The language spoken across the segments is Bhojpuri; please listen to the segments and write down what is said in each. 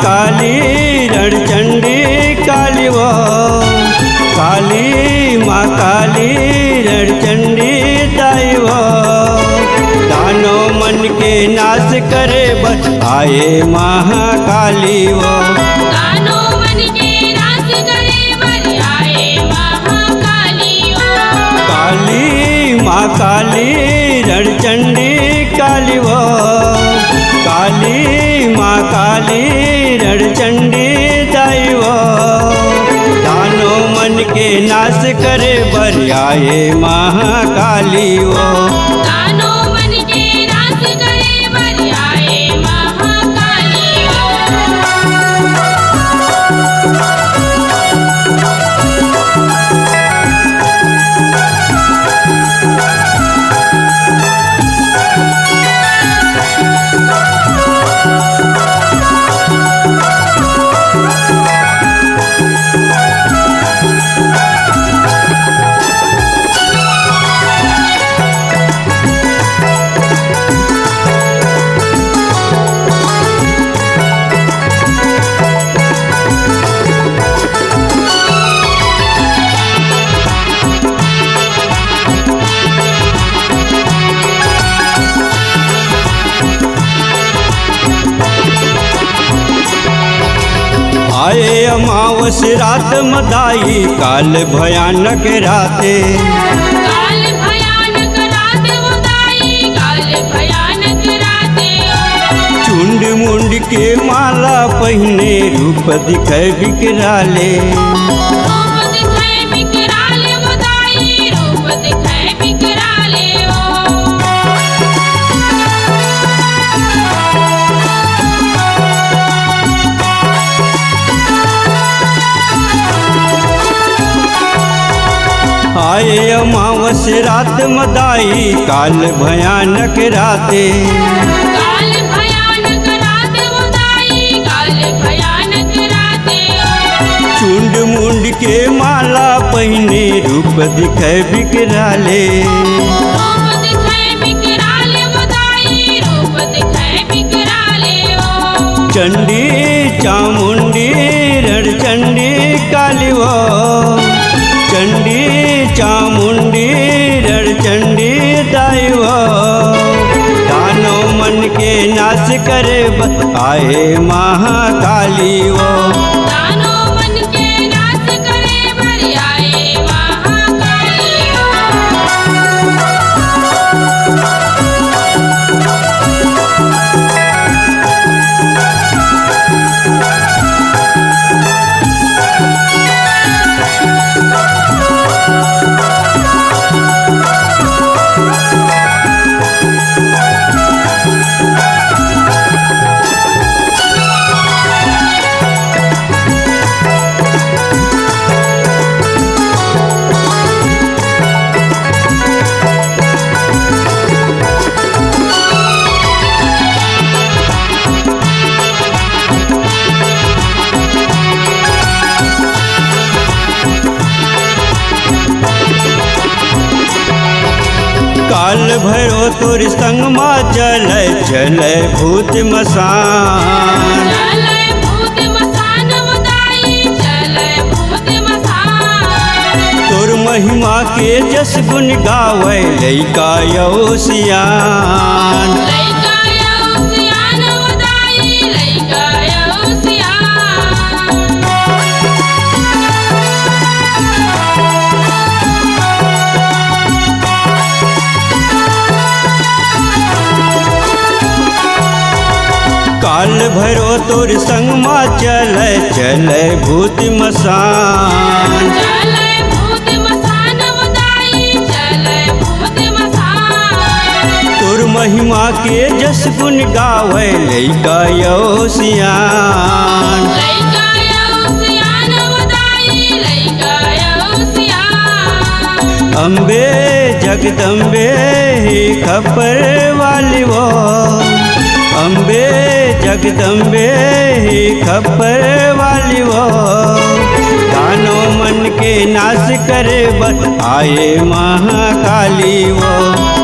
काली रणचंडी काली वो काली माँ काली रणचंडी दाई वो दानो मन के नाश करे बस आए महाकाली वो दानो मन के नाश करे बस आए महाकाली वो काली माँ काली रणचंडी काली वो काली माँ काली रणचंडी दाई वो दानो मन के नाश करे बरियाए महाकाली वो दानो मन के नाश करे बरियाए महाकाली वो आए अमावस रात मदाई काल भयानक राते काल भयानक रात उदाई काल भयानक राते चुंड मुंड के माला पहने रूप दिखे बिकराले रूप दिखाए बिकराले उदाई रूप दिखाए बिकराले आए अमावस रात मदाई काल भयानक राते काल भयानक रात उदाई काल भयानक राते चुंड मुंड के माला पहने रूप दिखे बिकराले रूप दिखाए बिकराले उदाई रूप दिखाए बिकराले चंडी चामुंडी रणचंडी काली वो चंडी चामुंडी रणचंडी दाई वो दानो मन के नाश करे बस आए महाकाली वो दानो मन के नाश करे बरियाए महाकाली काल भैरो तोर संग माँ चले चले भूत मसान चले भूत मसान उदाई चले भूत मसान तोर महिमा के जस गुण गावे लैका यो सियान लैका यो सियान उदाई लैका यो सियान काल भैरो तोर संग माँ चले चले भूत मसान चले भूत मसान उदाई चले भूत मसान तोर मोर महिमा के जस गुण गावे लइका यो सियान। लइका यो सियान उदाई लइका यो सियान। अम्बे जगदम्बे ही खपर वाली वो, अम्बे जगदम्बे ही खपर वाली वो। दानो मन के नाश करे बस आए महाकाली वो।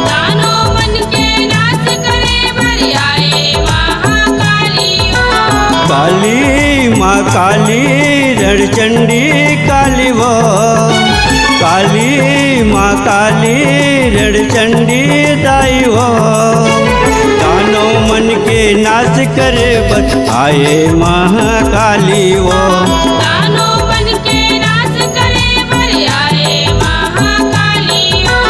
दानो मन के नाश करे बर आए महाकाली वो। काली माँ काली रणचंडी काली वो, काली माँ काली रणचंडी दाई वो। दानो मन के नाश करे बस आए महाकाली वो। दानो मन के नाश करे बर आए महाकाली वो।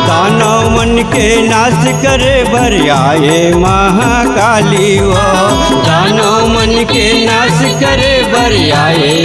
दानो मन के नाश करे बर आए महाकाली वो। दानो मन के नाश करे बर आए